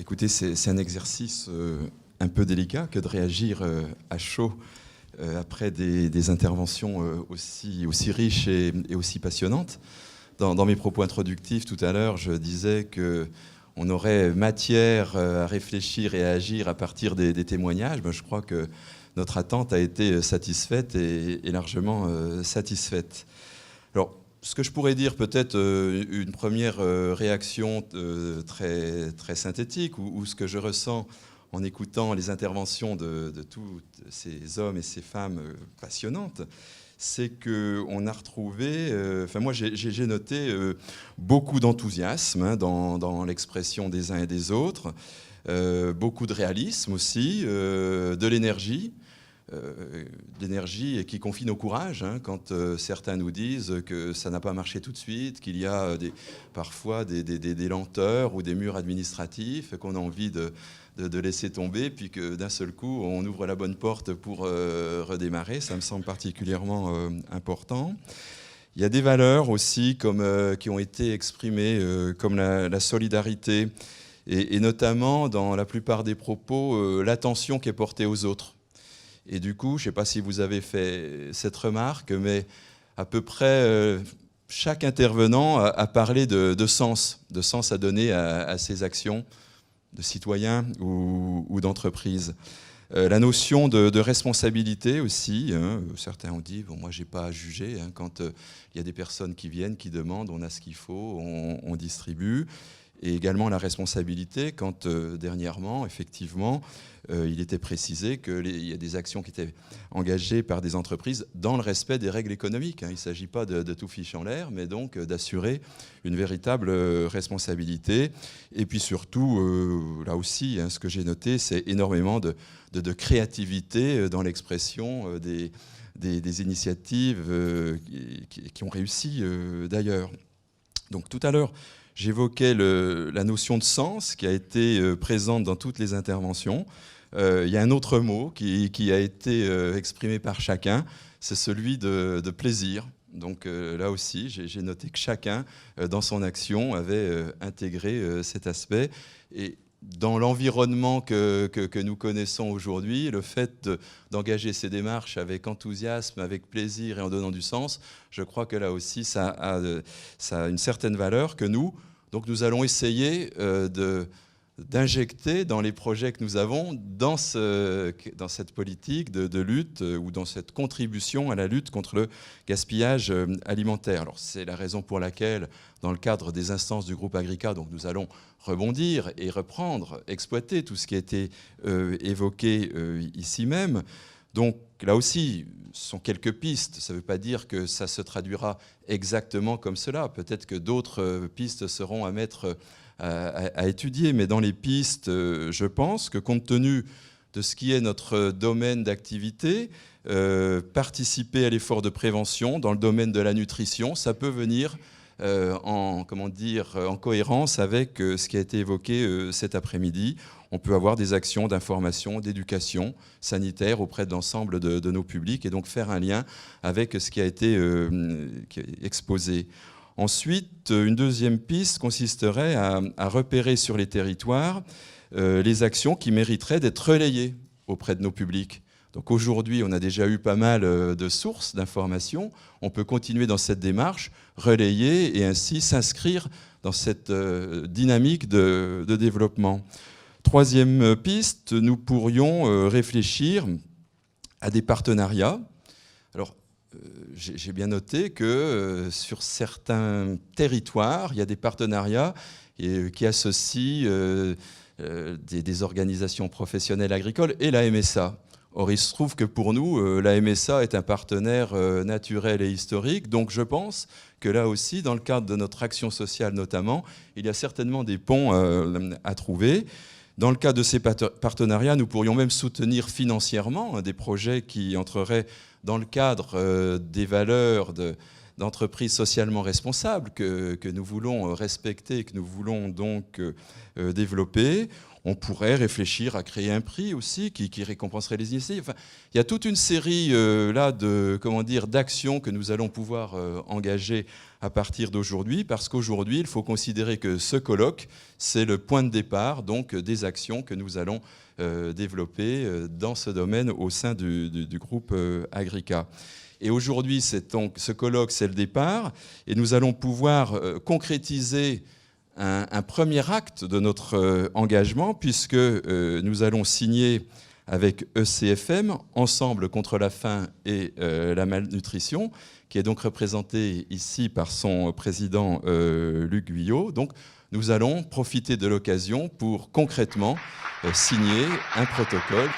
Écoutez, c'est un exercice un peu délicat que de réagir à chaud après des interventions aussi riches et aussi passionnantes. Dans mes propos introductifs tout à l'heure, je disais qu'on aurait matière à réfléchir et à agir à partir des témoignages. Je crois que notre attente a été satisfaite et largement satisfaite. Alors, ce que je pourrais dire, peut-être une première réaction très, très synthétique, ou ce que je ressens en écoutant les interventions de tous ces hommes et ces femmes passionnantes, c'est qu'on a retrouvé, moi j'ai noté beaucoup d'enthousiasme dans l'expression des uns et des autres, beaucoup de réalisme aussi, de l'énergie. L'énergie qui confine au courage, quand certains nous disent que ça n'a pas marché tout de suite, qu'il y a parfois des lenteurs ou des murs administratifs qu'on a envie de laisser tomber, puis que d'un seul coup on ouvre la bonne porte pour redémarrer. Ça me semble particulièrement important. Il y a des valeurs aussi qui ont été exprimées, comme la solidarité, et notamment dans la plupart des propos, l'attention qui est portée aux autres. Et du coup, je ne sais pas si vous avez fait cette remarque, mais à peu près chaque intervenant a parlé de sens à donner à ses actions de citoyens ou d'entreprise. La notion de responsabilité aussi. Certains ont dit, bon, moi je n'ai pas à juger. Quand il y a des personnes qui viennent, qui demandent, on a ce qu'il faut, on distribue. Et également la responsabilité quand dernièrement, effectivement, il était précisé qu'il y a des actions qui étaient engagées par des entreprises dans le respect des règles économiques. Il ne s'agit pas de tout ficher en l'air, mais donc d'assurer une véritable responsabilité. Et puis surtout, là aussi, ce que j'ai noté, c'est énormément de créativité dans l'expression des initiatives qui ont réussi d'ailleurs. Donc tout à l'heure, j'évoquais la notion de sens qui a été présente dans toutes les interventions. Il y a un autre mot qui a été exprimé par chacun, c'est celui de plaisir. Donc là aussi, j'ai noté que chacun, dans son action, avait intégré cet aspect. Et dans l'environnement que nous connaissons aujourd'hui, le fait d'engager ces démarches avec enthousiasme, avec plaisir et en donnant du sens, je crois que là aussi, ça a une certaine valeur que nous allons essayer d'injecter dans les projets que nous avons dans cette politique de lutte ou dans cette contribution à la lutte contre le gaspillage alimentaire. Alors c'est la raison pour laquelle, dans le cadre des instances du groupe Agrica, nous allons rebondir et reprendre, exploiter tout ce qui a été évoqué ici même. Donc là aussi, ce sont quelques pistes. Ça ne veut pas dire que ça se traduira exactement comme cela. Peut-être que d'autres pistes seront à mettre à étudier. Mais dans les pistes, je pense que compte tenu de ce qui est notre domaine d'activité, participer à l'effort de prévention dans le domaine de la nutrition, ça peut venir en cohérence avec ce qui a été évoqué cet après-midi. On peut avoir des actions d'information, d'éducation sanitaire auprès de l'ensemble de nos publics et donc faire un lien avec ce qui a été exposé. Ensuite, une deuxième piste consisterait à repérer sur les territoires les actions qui mériteraient d'être relayées auprès de nos publics. Donc aujourd'hui, on a déjà eu pas mal de sources d'informations. On peut continuer dans cette démarche, relayer et ainsi s'inscrire dans cette dynamique de développement. Troisième piste, nous pourrions réfléchir à des partenariats. Alors, j'ai bien noté que sur certains territoires, il y a des partenariats qui associent des organisations professionnelles agricoles et la MSA. Or, il se trouve que pour nous, la MSA est un partenaire naturel et historique. Donc, je pense que là aussi, dans le cadre de notre action sociale notamment, il y a certainement des ponts à trouver. Dans le cadre de ces partenariats, nous pourrions même soutenir financièrement des projets qui entreraient dans le cadre des valeurs d'entreprise socialement responsable que nous voulons respecter, que nous voulons donc développer. On pourrait réfléchir à créer un prix aussi qui récompenserait les initiatives. Enfin, il y a toute une série là d'actions que nous allons pouvoir engager à partir d'aujourd'hui, parce qu'aujourd'hui, il faut considérer que ce colloque, c'est le point de départ donc des actions que nous allons développer dans ce domaine au sein du groupe Agrica. Et aujourd'hui, ce colloque, c'est le départ, et nous allons pouvoir concrétiser un premier acte de notre engagement, puisque nous allons signer avec ECFM, Ensemble contre la faim et la malnutrition, qui est donc représenté ici par son président Luc Guyot. Donc nous allons profiter de l'occasion pour concrètement signer un protocole